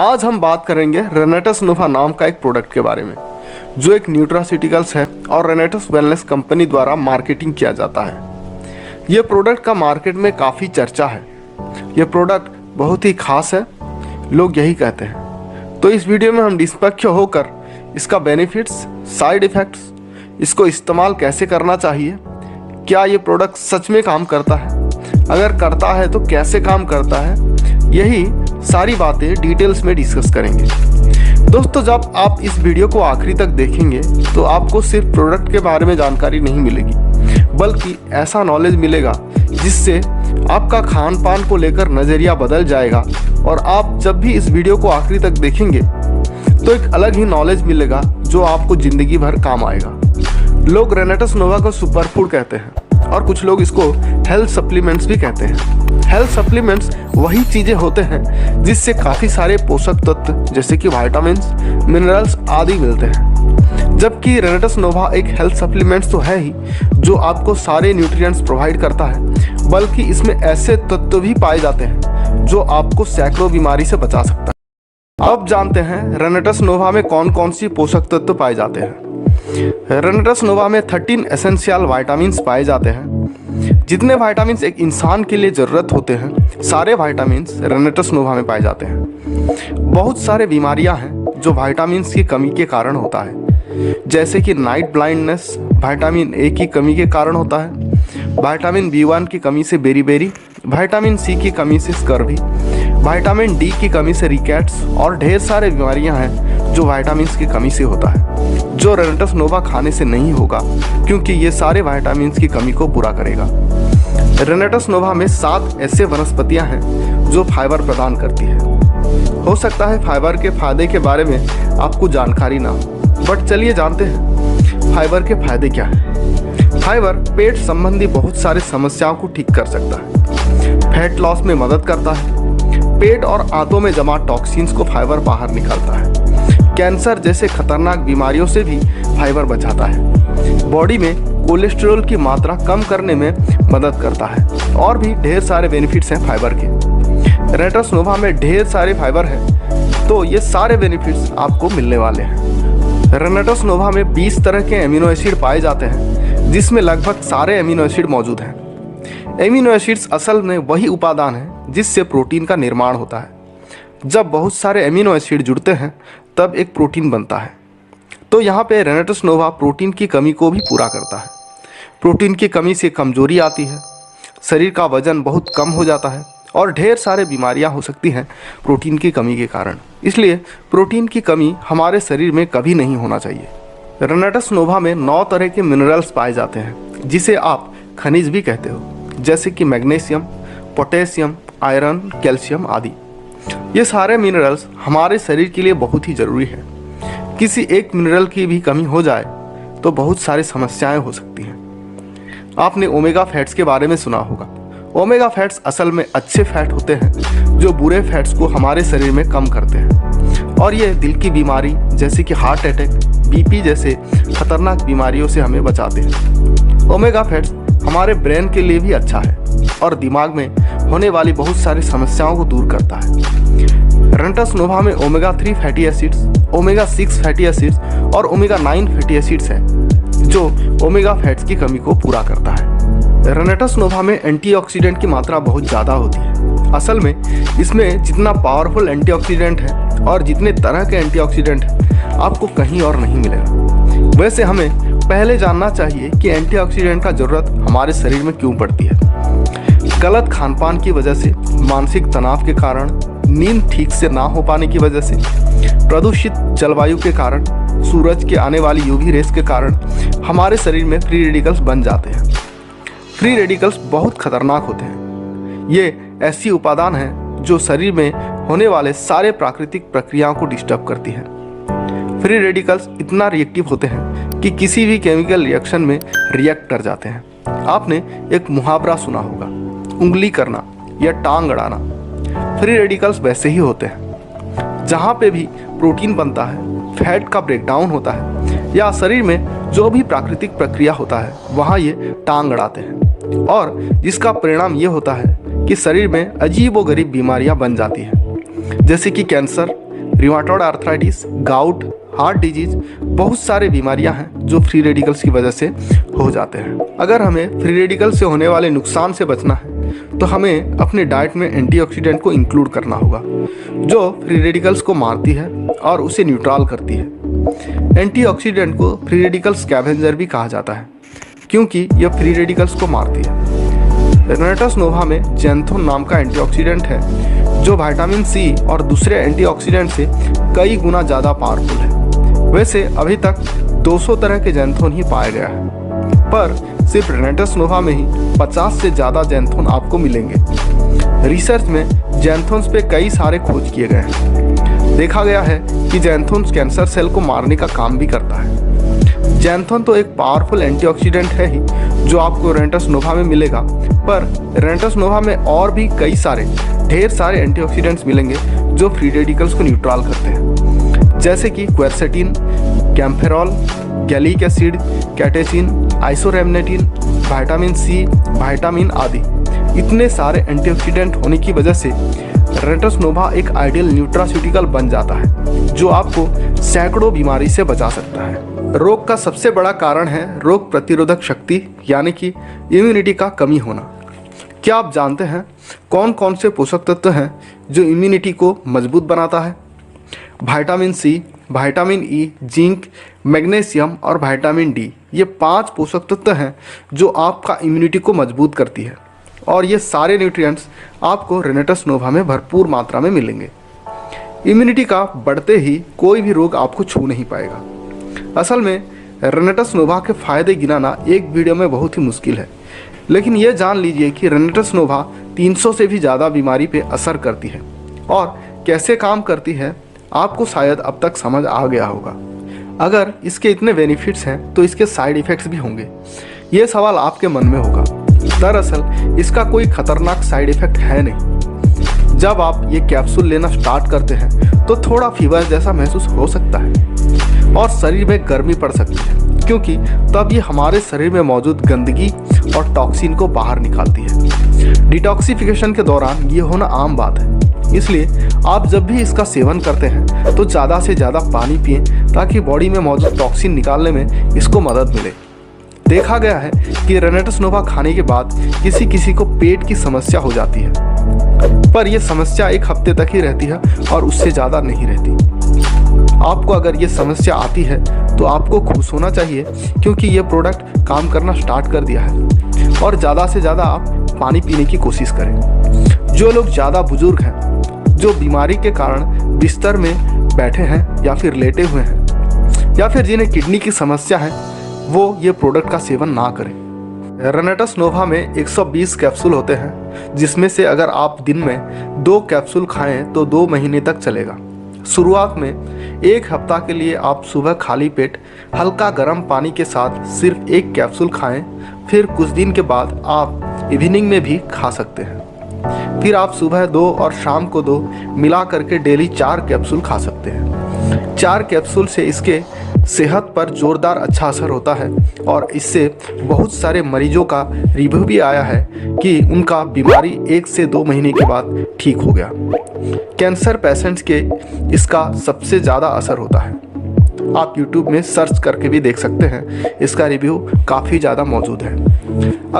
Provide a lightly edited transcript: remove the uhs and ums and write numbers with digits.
आज हम बात करेंगे रेनेटस नोवा नाम का एक प्रोडक्ट के बारे में, जो एक न्यूट्रास्यूटिकल्स है और रेनेटस वेलनेस कंपनी द्वारा मार्केटिंग किया जाता है। यह प्रोडक्ट का मार्केट में काफ़ी चर्चा है। यह प्रोडक्ट बहुत ही खास है, लोग यही कहते हैं। तो इस वीडियो में हम निष्पक्ष होकर इसका बेनिफिट्स, साइड इफ़ेक्ट्स, इसको इस्तेमाल कैसे करना चाहिए, क्या ये प्रोडक्ट सच में काम करता है, अगर करता है तो कैसे काम करता है, यही सारी बातें डिटेल्स में डिस्कस करेंगे। दोस्तों, जब आप इस वीडियो को आखिरी तक देखेंगे तो आपको सिर्फ प्रोडक्ट के बारे में जानकारी नहीं मिलेगी, बल्कि ऐसा नॉलेज मिलेगा जिससे आपका खान पान को लेकर नज़रिया बदल जाएगा। और आप जब भी इस वीडियो को आखिरी तक देखेंगे तो एक अलग ही नॉलेज मिलेगा जो आपको ज़िंदगी भर काम आएगा। लोग रेनेटस नोवा को सुपर फूड कहते हैं और कुछ लोग इसको हेल्थ सप्लीमेंट्स भी कहते हैं। हेल्थ सप्लीमेंट्स वही चीज़ें होते हैं जिससे काफ़ी सारे पोषक तत्व जैसे कि विटामिन्स, मिनरल्स आदि मिलते हैं, जबकि रेनेटस नोवा एक हेल्थ सप्लीमेंट्स तो है ही जो आपको सारे न्यूट्रिएंट्स प्रोवाइड करता है, बल्कि इसमें ऐसे तत्व भी पाए जाते हैं जो आपको सैकड़ों बीमारी से बचा सकता है। अब जानते हैं रेनेटस नोवा में कौन कौन सी पोषक तत्व पाए जाते हैं। रेनेटस नोवा में 13 एसेंशियल विटामिन्स पाए जाते हैं। जितने विटामिन्स एक इंसान के लिए ज़रूरत होते हैं, सारे विटामिन्स रेनेटस नोवा में पाए जाते हैं। बहुत सारे बीमारियां हैं जो विटामिन्स की कमी के कारण होता है, जैसे कि नाइट ब्लाइंडनेस विटामिन ए की कमी के कारण होता है, विटामिन B1 की कमी से बेरीबेरी, विटामिन सी की कमी से स्कर्वी, विटामिन डी की कमी से रिकेट्स और ढेर सारे बीमारियां हैं जो विटामिन्स की कमी से होता है, जो रेनेटस नोवा खाने से नहीं होगा, क्योंकि ये सारे विटामिन्स की कमी को पूरा करेगा। रेनेटस नोवा में 7 ऐसे वनस्पतियां हैं जो फाइबर प्रदान करती है। हो सकता है फाइबर के फायदे के बारे में आपको जानकारी ना हो, बट चलिए जानते हैं फाइबर के फायदे क्या हैं। फाइबर पेट संबंधी बहुत सारे समस्याओं को ठीक कर सकता है, फैट लॉस में मदद करता है, पेट और आंतों में जमा टॉक्सिन्स को फाइबर बाहर निकालता है, कैंसर जैसे खतरनाक बीमारियों से भी फाइबर बचाता है, बॉडी में कोलेस्ट्रॉल की मात्रा कम करने में मदद करता है, और भी ढेर सारे बेनिफिट्स हैं फाइबर के। रेनेटस नोवा में ढेर सारे फाइबर हैं, तो ये सारे बेनिफिट्स आपको मिलने वाले हैं। रेनेटस नोवा में 20 तरह के एमिनो एसिड पाए जाते हैं, जिसमें लगभग सारे एमिनो एसिड मौजूद हैं। एमिनो एसिड्स असल में वही उपादान है जिससे प्रोटीन का निर्माण होता है। जब बहुत सारे एमिनो एसिड जुड़ते हैं तब एक प्रोटीन बनता है। तो यहाँ पे रेनेटस नोवा प्रोटीन की कमी को भी पूरा करता है। प्रोटीन की कमी से कमजोरी आती है, शरीर का वजन बहुत कम हो जाता है और ढेर सारे बीमारियाँ हो सकती हैं प्रोटीन की कमी के कारण। इसलिए प्रोटीन की कमी हमारे शरीर में कभी नहीं होना चाहिए। रेनेटस नोवा में 9 तरह के मिनरल्स पाए जाते हैं, जिसे आप खनिज भी कहते हो, जैसे कि मैग्नीशियम, पोटेशियम, आयरन, कैल्शियम आदि। ये सारे मिनरल्स हमारे शरीर के लिए बहुत ही ज़रूरी है। किसी एक मिनरल की भी कमी हो जाए तो बहुत सारी समस्याएं हो सकती हैं। आपने ओमेगा फैट्स के बारे में सुना होगा। ओमेगा फैट्स असल में अच्छे फैट होते हैं जो बुरे फैट्स को हमारे शरीर में कम करते हैं, और ये दिल की बीमारी जैसे कि हार्ट अटैक, BP जैसे खतरनाक बीमारियों से हमें बचाते हैं। ओमेगा फैट्स हमारे ब्रेन के लिए भी अच्छा है और दिमाग में होने वाली बहुत सारी समस्याओं को दूर करता है। रेनेटस नोवा में omega 3 fatty acids, omega 6 fatty acids और ओमेगा 9 फैटी एसिड्स हैं, जो ओमेगा फैट्स की कमी को पूरा करता है। रेनेटस नोवा में एंटीऑक्सीडेंट की मात्रा बहुत ज़्यादा होती है। असल में इसमें जितना पावरफुल एंटीऑक्सीडेंट है और जितने तरह के एंटीऑक्सीडेंट हैं आपको कहीं और नहीं मिलेगा। वैसे हमें पहले जानना चाहिए कि एंटीऑक्सीडेंट का ज़रूरत हमारे शरीर में क्यों पड़ती है। गलत खान पान की वजह से, मानसिक तनाव के कारण, नींद ठीक से ना हो पाने की वजह से, प्रदूषित जलवायु के कारण, सूरज के आने वाली UV रेस के कारण हमारे शरीर में फ्री रेडिकल्स बन जाते हैं। फ्री रेडिकल्स बहुत खतरनाक होते हैं। ये ऐसी उपादान हैं जो शरीर में होने वाले सारे प्राकृतिक प्रक्रियाओं को डिस्टर्ब करती हैं। फ्री रेडिकल्स इतना रिएक्टिव होते हैं कि किसी भी केमिकल रिएक्शन में रिएक्ट कर जाते हैं। आपने एक मुहावरा सुना होगा, उंगली करना या टांग अड़ाना। फ्री रेडिकल्स वैसे ही होते हैं। जहाँ पे भी प्रोटीन बनता है, फैट का ब्रेकडाउन होता है या शरीर में जो भी प्राकृतिक प्रक्रिया होता है, वहाँ ये टांग अड़ाते हैं, और जिसका परिणाम ये होता है कि शरीर में अजीब व गरीब बीमारियाँ बन जाती हैं, जैसे कि cancer, rheumatoid arthritis, gout, heart disease, बहुत सारे बीमारियां हैं जो फ्री रेडिकल्स की वजह से हो जाते हैं। अगर हमें फ्री रेडिकल से होने वाले नुकसान से बचना है तो हमें अपने डाइट में एंटीऑक्सीडेंट को इंक्लूड करना होगा जो फ्री रेडिकल्स को मारती है और उसे न्यूट्रल करती है। एंटीऑक्सीडेंट को फ्री रेडिकल स्कैवेंजर भी कहा जाता है क्योंकि यह फ्री रेडिकल्स को मारती है। रेनेटस नोवा में ज़ैंथोन नाम का एंटीऑक्सीडेंट है जो विटामिन सी और दूसरे एंटीऑक्सीडेंट से कई गुना ज़्यादा पावरफुल है। वैसे अभी तक 200 तरह के ज़ैंथोन ही पाया गया है, पर सिर्फ रेनेटस नोवा में ही 50 से ज़्यादा ज़ैंथोन आपको मिलेंगे। रिसर्च में ज़ैंथोन्स पे कई सारे खोज किए गए हैं। देखा गया है कि ज़ैंथोन्स कैंसर सेल को मारने का काम भी करता है। ज़ैंथोन तो एक पावरफुल एंटीऑक्सीडेंट है ही जो आपको रेनेटस नोवा में मिलेगा, पर रेनेटस नोवा में और भी ढेर सारे एंटीऑक्सीडेंट्स मिलेंगे जो फ्री रेडिकल्स को न्यूट्रल करते हैं, जैसे कि quercetin, kaempferol, gallic acid, catechin, isorhamnetin, vitamin C, vitamin आदि। इतने सारे एंटीऑक्सीडेंट होने की वजह से रेनेटस नोवा एक आइडियल न्यूट्रास्यूटिकल बन जाता है जो आपको सैकड़ों बीमारी से बचा सकता है। रोग का सबसे बड़ा कारण है रोग प्रतिरोधक शक्ति यानी कि इम्यूनिटी का कमी होना। क्या आप जानते हैं कौन कौन से पोषक तत्व हैं जो इम्यूनिटी को मजबूत बनाता है? Vitamin C, vitamin E, zinc, magnesium और विटामिन डी, ये 5 पोषक तत्व हैं जो आपका इम्यूनिटी को मजबूत करती है और ये सारे न्यूट्रिएंट्स आपको रेनेटस नोवा में भरपूर मात्रा में मिलेंगे। इम्यूनिटी का बढ़ते ही कोई भी रोग आपको छू नहीं पाएगा। असल में रेनेटस नोवा के फायदे गिनाना एक वीडियो में बहुत ही मुश्किल है, लेकिन ये जान लीजिए कि रेनेटस नोवा 300 से भी ज़्यादा बीमारी पे असर करती है और कैसे काम करती है आपको शायद अब तक समझ आ गया होगा। अगर इसके इतने बेनिफिट्स हैं तो इसके साइड इफ़ेक्ट्स भी होंगे, ये सवाल आपके मन में होगा। दरअसल इसका कोई खतरनाक साइड इफ़ेक्ट है नहीं। जब आप ये कैप्सूल लेना स्टार्ट करते हैं तो थोड़ा फीवर जैसा महसूस हो सकता है और शरीर में गर्मी पड़ सकती है क्योंकि तब ये हमारे शरीर में मौजूद गंदगी और टॉक्सिन को बाहर निकालती है। डिटॉक्सिफिकेशन के दौरान ये होना आम बात है, इसलिए आप जब भी इसका सेवन करते हैं तो ज़्यादा से ज़्यादा पानी पिएं ताकि बॉडी में मौजूद टॉक्सिन निकालने में इसको मदद मिले। देखा गया है कि रेनेटस नोवा खाने के बाद किसी किसी को पेट की समस्या हो जाती है, पर यह समस्या 1 हफ्ते तक ही रहती है और उससे ज़्यादा नहीं रहती। आपको अगर ये समस्या आती है तो आपको खुश होना चाहिए क्योंकि ये प्रोडक्ट काम करना स्टार्ट कर दिया है और ज़्यादा से ज़्यादा आप पानी पीने की कोशिश करें। जो लोग ज़्यादा बुजुर्ग हैं, जो बीमारी के कारण बिस्तर में बैठे हैं या फिर लेटे हुए हैं या फिर जिन्हें किडनी की समस्या है, वो ये प्रोडक्ट का सेवन ना करें। रेनेटस नोवा में 120 कैप्सूल होते हैं जिसमें से अगर आप दिन में 2 कैप्सूल खाएं तो 2 महीने तक चलेगा। शुरुआत में 1 हफ्ता के लिए आप सुबह खाली पेट हल्का गर्म पानी के साथ सिर्फ 1 कैप्सूल खाएं, फिर कुछ दिन के बाद आप इवनिंग में भी खा सकते हैं। फिर आप सुबह 2 और शाम को 2 मिला करके डेली 4 कैप्सूल खा सकते हैं। 4 कैप्सूल से इसके सेहत पर जोरदार अच्छा असर होता है और इससे बहुत सारे मरीजों का रिव्यू भी आया है कि उनका बीमारी 1 से 2 महीने के बाद ठीक हो गया। कैंसर पेशेंट्स के इसका सबसे ज़्यादा असर होता है। आप YouTube में सर्च करके भी देख सकते हैं, इसका रिव्यू काफ़ी ज़्यादा मौजूद है।